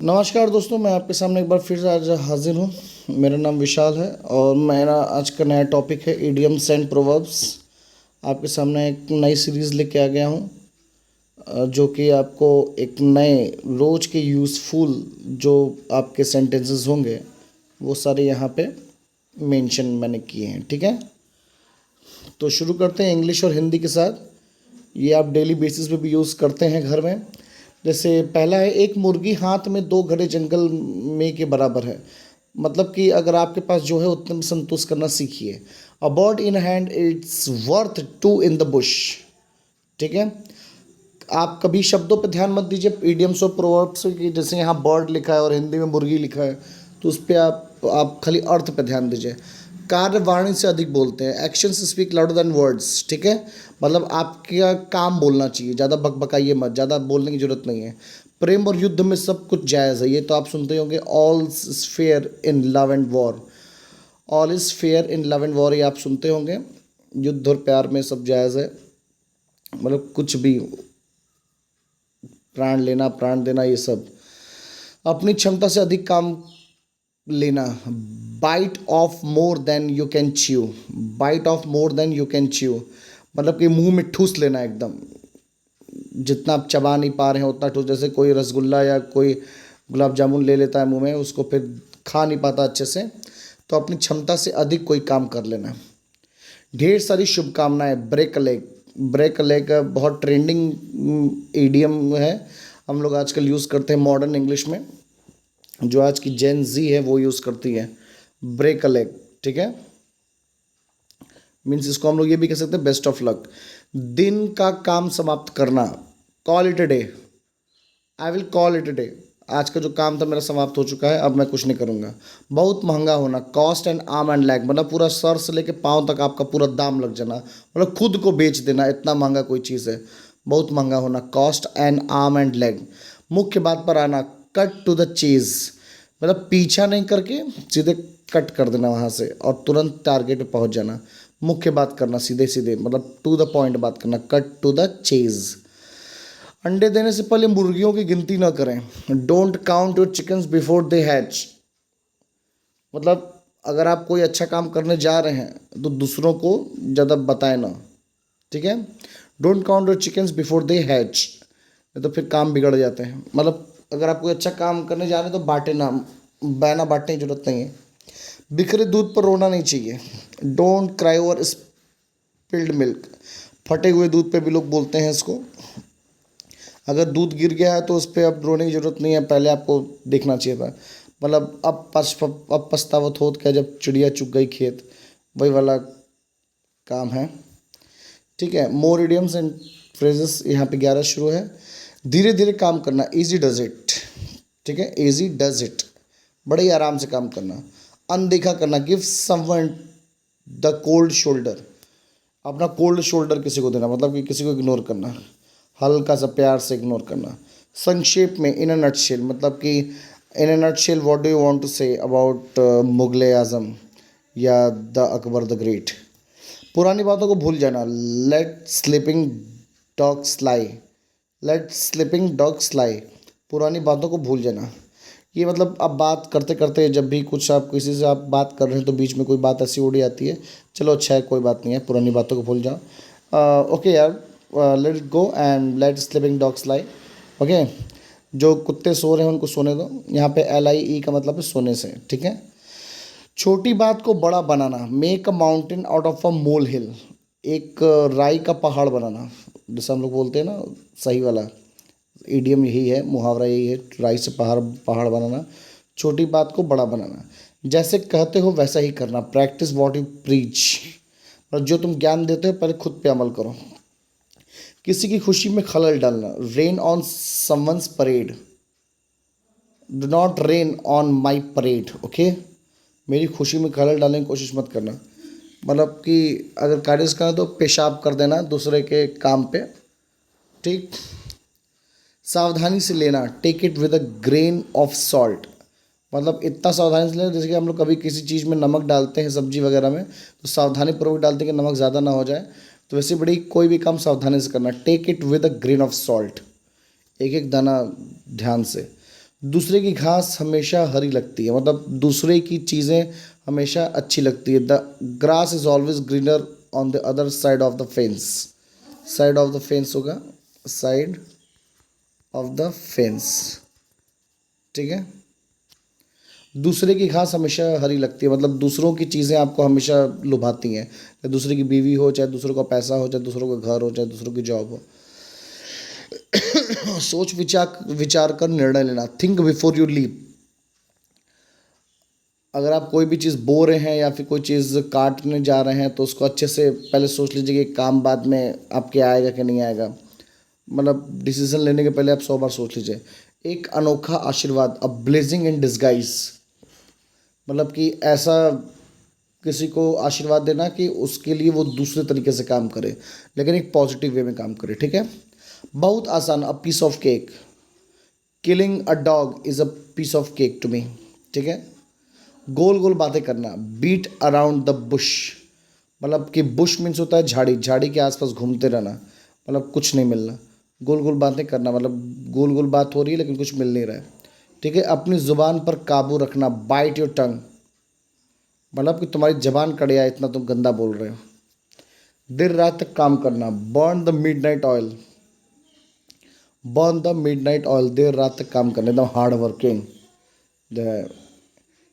नमस्कार दोस्तों, मैं आपके सामने एक बार फिर से आज हाजिर हूँ। मेरा नाम विशाल है और मेरा आज का नया टॉपिक है इडियम्स एंड प्रोवर्ब्स। आपके सामने एक नई सीरीज़ लेके आ गया हूँ, जो कि आपको एक नए रोज के यूज़फुल जो आपके सेंटेंसेस होंगे वो सारे यहाँ पे मेंशन मैंने किए हैं। ठीक है, तो शुरू करते हैं इंग्लिश और हिंदी के साथ। ये आप डेली बेसिस पे भी यूज़ करते हैं घर में। जैसे पहला है, एक मुर्गी हाथ में दो घड़े जंगल में के बराबर है। मतलब कि अगर आपके पास जो है उतने में संतुष्ट करना सीखिए। A bird in hand it's worth two in the bush. ठीक है, आप कभी शब्दों पे ध्यान मत दीजिए, इडियम्स और प्रोवर्ब्स की। जैसे यहाँ बर्ड लिखा है और हिंदी में मुर्गी लिखा है, तो उस पर आप खाली अर्थ पे ध्यान दीजिए। कार्य वाणी से अधिक बोलते हैं, actions speak louder than words. ठीक है, मतलब आपका काम बोलना चाहिए, ज़्यादा बकबकाइए मत, ज़्यादा बोलने की जरूरत नहीं है। प्रेम और युद्ध में सब कुछ जायज़ है, ये तो आप सुनते होंगे। All is fair in love and war. All is fair in love and war, ये आप सुनते होंगे। युद्ध और प्यार में सब जायज़ है, मतलब कुछ भी, प्राण लेना प्राण देना ये सब। अपनी क्षमता से अधिक काम लेना, bite off more than you can chew. Bite off more than you can chew, मतलब कि मुंह में ठूस लेना एकदम, जितना आप चबा नहीं पा रहे हैं उतना ठूस। जैसे कोई रसगुल्ला या कोई गुलाब जामुन ले लेता है मुंह में, उसको फिर खा नहीं पाता अच्छे से, तो अपनी क्षमता से अधिक कोई काम कर लेना। ढेर सारी शुभकामनाएं, break a leg. Break a leg बहुत ट्रेंडिंग ईडियम है, हम लोग आजकल यूज़ करते हैं मॉडर्न इंग्लिश में। जो आज की जेन जी है वो यूज़ करती है ब्रेक अ लेग। ठीक है, मीन्स इसको हम लोग ये भी कह सकते हैं बेस्ट ऑफ लक। दिन का काम समाप्त करना, call it a day. I will call it a day, आज का जो काम था मेरा समाप्त हो चुका है, अब मैं कुछ नहीं करूँगा। बहुत महंगा होना, cost and arm and lag, मतलब पूरा सर से लेके पाँव तक आपका पूरा दाम लग जाना, मतलब खुद को बेच देना, इतना महंगा कोई चीज़ है। बहुत महंगा होना, cost and arm and leg. मुख्य बात पर आना, कट टू द चीज़, मतलब पीछा नहीं करके सीधे कट कर देना वहाँ से और तुरंत टारगेट पे पहुँच जाना। मुख्य बात करना, सीधे सीधे, मतलब टू द पॉइंट बात करना, कट टू द चेज़। अंडे देने से पहले मुर्गियों की गिनती ना करें, don't count your chickens before they hatch. मतलब अगर आप कोई अच्छा काम करने जा रहे हैं तो दूसरों को ज़्यादा बताए ना। ठीक है, don't count your chickens before they hatch, नहीं तो फिर काम बिगड़ जाते हैं। मतलब अगर आप कोई अच्छा काम करने जा रहे हैं तो बांटे ना, बैना बांटने की जरूरत नहीं है। बिखरे दूध पर रोना नहीं चाहिए, don't cry over spilled milk. फटे हुए दूध पे भी लोग बोलते हैं इसको। अगर दूध गिर गया है तो उस पर अब रोने की ज़रूरत नहीं है, पहले आपको देखना चाहिए था। मतलब अब पछतावत होत क्या जब चिड़िया चुग गई खेत, वही वाला काम है। ठीक है, मोर इडियम्स एंड फ्रेजेस यहाँ पे 11 शुरू है। धीरे धीरे काम करना, ईजी डज इट। ठीक है, ईजी डज इट, बड़े ही आराम से काम करना। अनदेखा करना, give someone the cold shoulder. अपना कोल्ड शोल्डर किसी को देना, मतलब कि किसी को इग्नोर करना, हल्का सा प्यार से इग्नोर करना। संक्षेप में, इन अ नटशेल, मतलब कि in a nutshell what do you want to say about Mughal Azam या द अकबर द ग्रेट। पुरानी बातों को भूल जाना, let sleeping dog sly. Let sleeping dog sly, पुरानी बातों को भूल जाना। ये मतलब आप बात करते करते, जब भी कुछ आप किसी से आप बात कर रहे हैं तो बीच में कोई बात ऐसी उड़ जाती है, चलो अच्छा है कोई बात नहीं है, पुरानी बातों को भूल जाओ। ओके यार, let it go and let sleeping dogs lie. Okay, जो कुत्ते सो रहे हैं उनको सोने दो। यहाँ पे LIE का मतलब है सोने से। ठीक है, छोटी बात को बड़ा बनाना, make a mountain out of a molehill. एक राई का पहाड़ बनाना, जैसे हम लोग बोलते हैं ना, सही वाला इडियम यही है, मुहावरा यही है, राई से पहाड़ पहाड़ बनाना, छोटी बात को बड़ा बनाना। जैसे कहते हो वैसा ही करना, प्रैक्टिस व्हाट यू प्रीच, और जो तुम ज्ञान देते हो पहले खुद पे अमल करो। किसी की खुशी में खलल डालना, rain on someone's parade, do not rain on my parade. Okay, मेरी खुशी में खलल डालने की कोशिश मत करना, मतलब कि अगर कार्य करना तो पेशाब कर देना दूसरे के काम पे। ठीक, सावधानी से लेना, take it with a grain of salt, मतलब इतना सावधानी से लेना, जैसे कि हम लोग कभी किसी चीज़ में नमक डालते हैं सब्जी वगैरह में, तो सावधानी पूर्वक डालते हैं कि नमक ज़्यादा ना हो जाए। तो वैसे बड़ी कोई भी काम सावधानी से करना, take it with a grain of salt, एक एक दाना ध्यान से। दूसरे की घास हमेशा हरी लगती है, मतलब दूसरे की चीज़ें हमेशा अच्छी लगती है। The grass is always greener on the other side of the fence. Side of the fence होगा, साइड ऑफ द फेंस, ठीक है। दूसरे की घास हमेशा हरी लगती है, मतलब दूसरों की चीज़ें आपको हमेशा लुभाती हैं, चाहे दूसरे की बीवी हो, चाहे दूसरों का पैसा हो, चाहे दूसरों का घर हो, चाहे दूसरों की जॉब हो। सोच विचार विचार कर निर्णय लेना, थिंक बिफोर यू लीव। अगर आप कोई भी चीज़ बो रहे हैं या फिर कोई चीज़ काटने जा रहे हैं तो उसको अच्छे से पहले सोच लीजिए कि काम बाद में आपके आएगा कि नहीं आएगा। मतलब डिसीजन लेने के पहले आप 100 बार सोच लीजिए। एक अनोखा आशीर्वाद, अ ब्लेसिंग इन डिस्गाइज, मतलब कि ऐसा किसी को आशीर्वाद देना कि उसके लिए वो दूसरे तरीके से काम करे, लेकिन एक पॉजिटिव वे में काम करे, ठीक है। बहुत आसान, a piece of cake. Killing a dog is a piece of cake to me, ठीक है। गोल गोल बातें करना, बीट अराउंड द बुश, मतलब कि बुश मीन्स होता है झाड़ी, झाड़ी के आसपास घूमते रहना, मतलब कुछ नहीं मिलना। गोल गोल बातें करना, मतलब गोल गोल बात हो रही है लेकिन कुछ मिल नहीं रहा है, ठीक है। अपनी ज़ुबान पर काबू रखना, बाइट योर टंग, मतलब कि तुम्हारी जबान कड़िया, इतना तुम गंदा बोल रहे हो। देर रात तक काम करना, burn the midnight oil, burn the midnight oil, देर रात तक काम करना, एकदम hard working.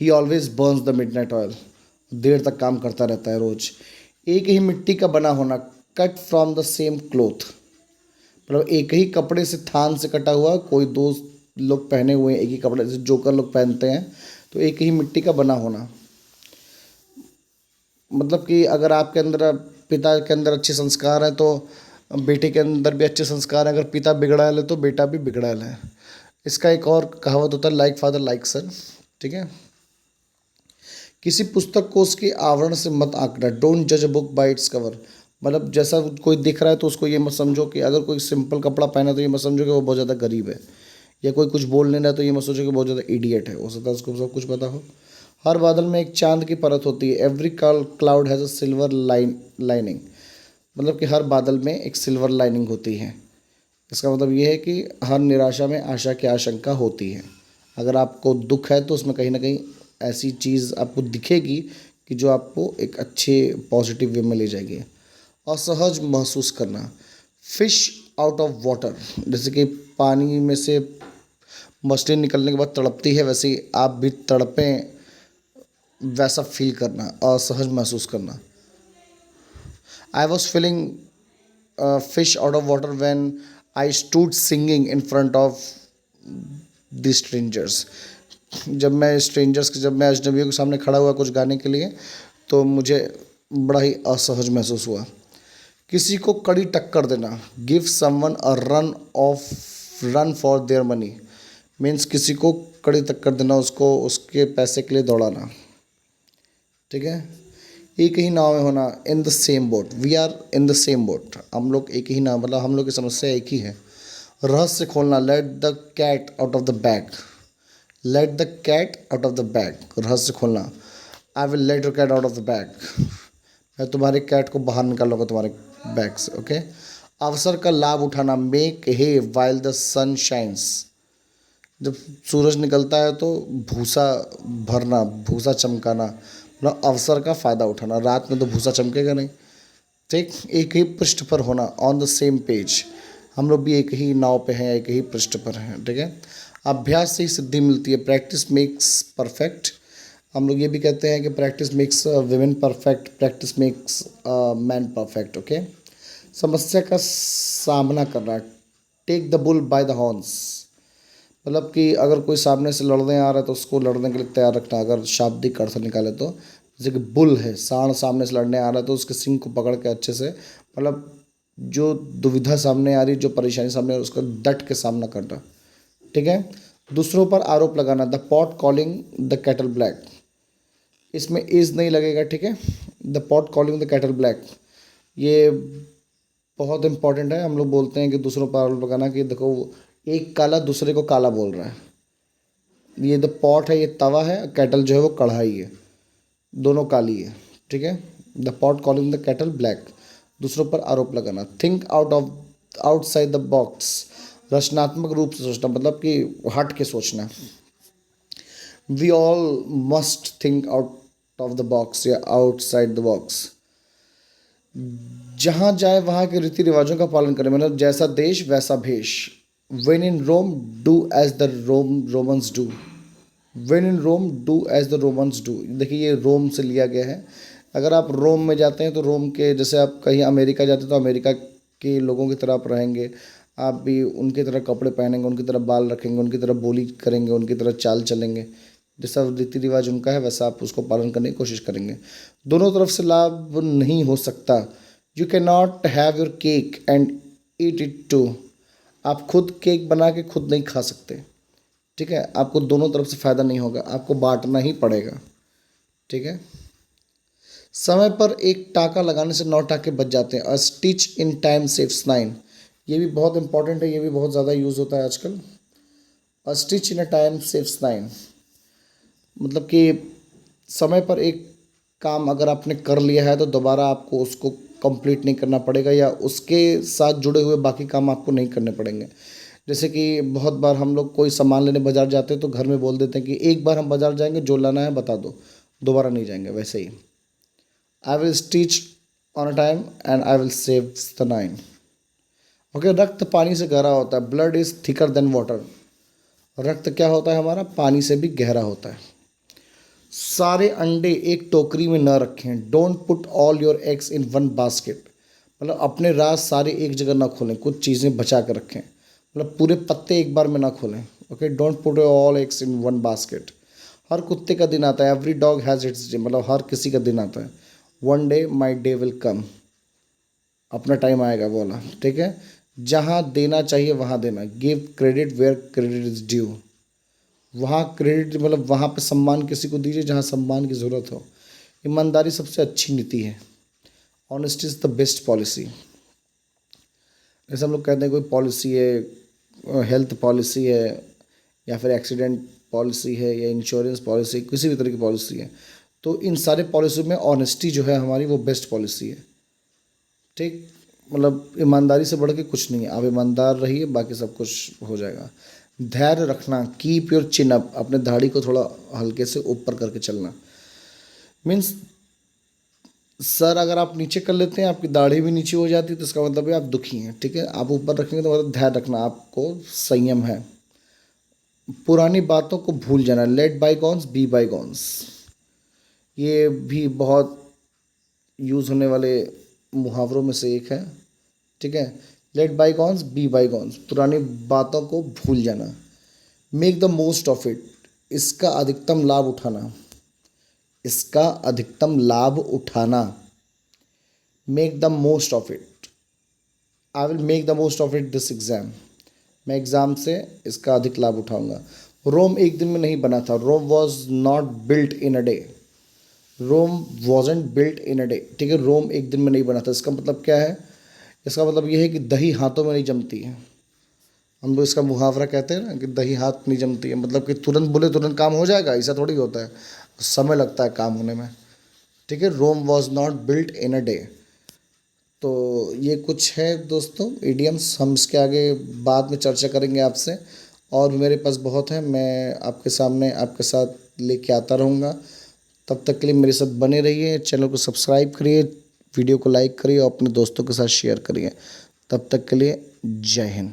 He always burns the midnight oil, देर तक काम करता रहता है रोज। एक ही मिट्टी का बना होना, cut from the same cloth, मतलब एक ही कपड़े से, थान से कटा हुआ, कोई दो लोग पहने हुए हैं एक ही कपड़े से, जोकर लोग पहनते हैं, तो एक ही मिट्टी का बना होना। मतलब कि अगर आपके अंदर, पिता के अंदर अच्छे संस्कार हैं तो बेटे के अंदर भी अच्छे संस्कार हैं, अगर पिता बिगड़ैल है तो बेटा भी बिगड़ैल है। इसका एक और कहावत होता है, लाइक फादर लाइक सन, ठीक है। किसी पुस्तक को उसके आवरण से मत आंकना, डोंट जज a book by its cover, मतलब जैसा कोई दिख रहा है तो उसको ये मत समझो कि, अगर कोई सिंपल कपड़ा पहना तो ये मत समझो कि वो बहुत ज़्यादा गरीब है, या कोई कुछ बोल नहीं रहा तो ये मत सोचो कि बहुत ज़्यादा इडियट है, हो सकता है उसको सब कुछ पता हो। हर बादल में एक चांद की परत होती है, every cloud has a silver lining, मतलब कि हर बादल में एक सिल्वर लाइनिंग होती है। इसका मतलब ये है कि हर निराशा में आशा की आशंका होती है। अगर आपको दुख है तो उसमें कहीं ना कहीं ऐसी चीज़ आपको दिखेगी कि जो आपको एक अच्छे पॉजिटिव वे में ले जाएगी। असहज महसूस करना, फिश आउट ऑफ वाटर, जैसे कि पानी में से मछली निकलने के बाद तड़पती है, वैसे ही आप भी तड़पें, वैसा फील करना, असहज महसूस करना। I was feeling fish out of water when I stood singing in front of the strangers, जब मैं अजनबियों के सामने खड़ा हुआ कुछ गाने के लिए तो मुझे बड़ा ही असहज महसूस हुआ। किसी को कड़ी टक्कर देना, give someone a run for their money, means किसी को कड़ी टक्कर देना, उसको उसके पैसे के लिए दौड़ाना, ठीक है। एक ही नाव में होना, in the same boat, we are in the same boat, हम लोग एक ही नाव, मतलब हम लोग की समस्या एक ही है। रहस्य खोलना, let the cat out of the bag, let the cat out of the bag, रहस्य खोलना, I will let your cat out of the bag, मैं तुम्हारे कैट को बाहर निकालूंगा तुम्हारे बैग से, ओके। अवसर का लाभ उठाना, make hay while the sun shines, जब सूरज निकलता है तो भूसा भरना, भूसा चमकाना, मतलब अवसर का फ़ायदा उठाना, रात में तो भूसा चमकेगा नहीं, ठीक। एक ही पृष्ठ पर होना, ऑन द सेम पेज, हम लोग भी एक ही नाव पे हैं, एक ही पृष्ठ पर हैं, ठीक है। अभ्यास से ही सिद्धि मिलती है, प्रैक्टिस मेक्स परफेक्ट, हम लोग ये भी कहते हैं कि practice makes women perfect, practice makes man perfect, okay. समस्या का सामना करना, take the bull by the horns, मतलब कि अगर कोई सामने से लड़ने आ रहा है तो उसको लड़ने के लिए तैयार रखना, अगर शाब्दिक अर्थ निकाले तो, जैसे कि बुल है, सांड सामने से लड़ने आ रहा है तो उसके सिंग को पकड़ के अच्छे से, मतलब जो दुविधा सामने आ रही, जो परेशानी सामने आ रही, उसका डट के सामना करना, ठीक है। दूसरों पर आरोप लगाना, the pot calling the cattle black, इसमें इज़ नहीं लगेगा, ठीक है। The pot calling the cattle black, ये बहुत इंपॉर्टेंट है। हम लोग बोलते हैं कि दूसरों पर आरोप लगाना कि देखो एक काला दूसरे को काला बोल रहा है, ये द पॉट है, ये तवा है, कैटल जो है वो कढ़ाई है, दोनों काली है, ठीक है। The pot calling the cattle black, दूसरों पर आरोप लगाना। थिंक आउटसाइड द बॉक्स, रचनात्मक रूप से सोचना मतलब कि हट के सोचना। We all must think out of the box या आउटसाइड द बॉक्स। जहाँ जाए वहाँ के रीति रिवाजों का पालन करें, मतलब जैसा देश वैसा भेष। When in Rome do as the Romans do. When in Rome do as the Romans do. देखिए ये रोम से लिया गया है। अगर आप रोम में जाते हैं तो रोम के, जैसे आप कहीं अमेरिका जाते हैं तो अमेरिका के लोगों की तरह आप रहेंगे, आप भी उनकी तरह कपड़े पहनेंगे, उनकी तरह बाल रखेंगे, उनकी तरह बोली करेंगे, उनकी तरह चाल चलेंगे। जैसा रीति रिवाज उनका है वैसा आप उसको पालन करने की कोशिश करेंगे। दोनों तरफ से लाभ नहीं हो सकता। You can not have your cake and eat it too. आप खुद केक बना के खुद नहीं खा सकते, ठीक है। आपको दोनों तरफ से फ़ायदा नहीं होगा, आपको बांटना ही पड़ेगा, ठीक है। समय पर एक टाका लगाने से 9 टाके बच जाते हैं। अ स्टिच इन टाइम सेव्स 9। ये भी बहुत इंपॉर्टेंट है, ये भी बहुत ज़्यादा यूज़ होता है आजकल। अ stitch in a time saves 9, मतलब कि समय पर एक काम अगर आपने कर लिया है तो दोबारा आपको उसको कंप्लीट नहीं करना पड़ेगा, या उसके साथ जुड़े हुए बाकी काम आपको नहीं करने पड़ेंगे। जैसे कि बहुत बार हम लोग कोई सामान लेने बाज़ार जाते हैं तो घर में बोल देते हैं कि एक बार हम बाज़ार जाएंगे, जो लाना है बता दो, दोबारा नहीं जाएंगे। वैसे ही I will stitch on a time and I will save the 9। Okay, रक्त पानी से गहरा होता है। Blood is thicker than water. रक्त क्या होता है हमारा? पानी से भी गहरा होता है। सारे अंडे एक टोकरी में न रखें। Don't put all your eggs in one basket. मतलब अपने राज सारे एक जगह ना खोलें, कुछ चीज़ें बचा कर रखें। मतलब पूरे पत्ते एक बार में ना खोलें। Okay, don't put all eggs in one basket. हर कुत्ते का दिन आता है। Every dog has its day. मतलब हर किसी का दिन आता है। One day my day will come. अपना टाइम आएगा बोला, ठीक है। जहाँ देना चाहिए वहाँ देना। Give credit where credit is due. वहाँ क्रेडिट मतलब वहाँ पे सम्मान किसी को दीजिए जहाँ सम्मान की ज़रूरत हो। ईमानदारी सबसे अच्छी नीति है। Honesty is the best policy. जैसे हम लोग कहते हैं कोई पॉलिसी है, हेल्थ पॉलिसी है, या फिर एक्सीडेंट पॉलिसी है, या इंश्योरेंस पॉलिसी, किसी भी तरह की पॉलिसी है, तो इन सारे पॉलिसी में ऑनेस्टी जो है हमारी वो बेस्ट पॉलिसी है, ठीक। मतलब ईमानदारी से बढ़ के कुछ नहीं है। आप ईमानदार रहिए, बाकी सब कुछ हो जाएगा। धैर्य रखना। Keep your chin up. अपने दाढ़ी को थोड़ा हल्के से ऊपर करके चलना। मीन्स सर अगर आप नीचे कर लेते हैं आपकी दाढ़ी भी नीचे हो जाती है तो इसका मतलब है आप दुखी हैं, ठीक है। आप ऊपर रखेंगे तो मतलब धैर्य रखना, आपको संयम है। पुरानी बातों को भूल जाना। Let bygones be bygones. ये भी बहुत यूज़ होने वाले मुहावरों में से एक है, ठीक है। Let bygones be bygones. पुरानी बातों को भूल जाना। Make the most of it. इसका अधिकतम लाभ उठाना। इसका अधिकतम लाभ उठाना। Make the most of it. I will make the most of it this exam. मैं एग्ज़ाम से इसका अधिक लाभ उठाऊंगा। रोम एक दिन में नहीं बना था। Rome was not built in a day. Rome wasn't built in a day, ठीक है। रोम एक दिन में नहीं बना था। इसका मतलब क्या है? इसका मतलब यह है कि दही हाथों में नहीं जमती है। हम लोग इसका मुहावरा कहते हैं ना कि दही हाथ नहीं जमती है, मतलब कि तुरंत बोले तुरंत काम हो जाएगा, ऐसा थोड़ी होता है, समय लगता है काम होने में, ठीक है। Rome was not built in a day. तो ये कुछ है दोस्तों इडियम्स। हम इसके आगे बाद में चर्चा करेंगे आपसे, और भी मेरे पास बहुत है, मैं आपके सामने आपके साथ लेके आता रहूँगा। तब तक के लिए मेरे साथ बने रहिए। चैनल को सब्सक्राइब करिए, वीडियो को लाइक करिए और अपने दोस्तों के साथ शेयर करिए। तब तक के लिए जय हिंद।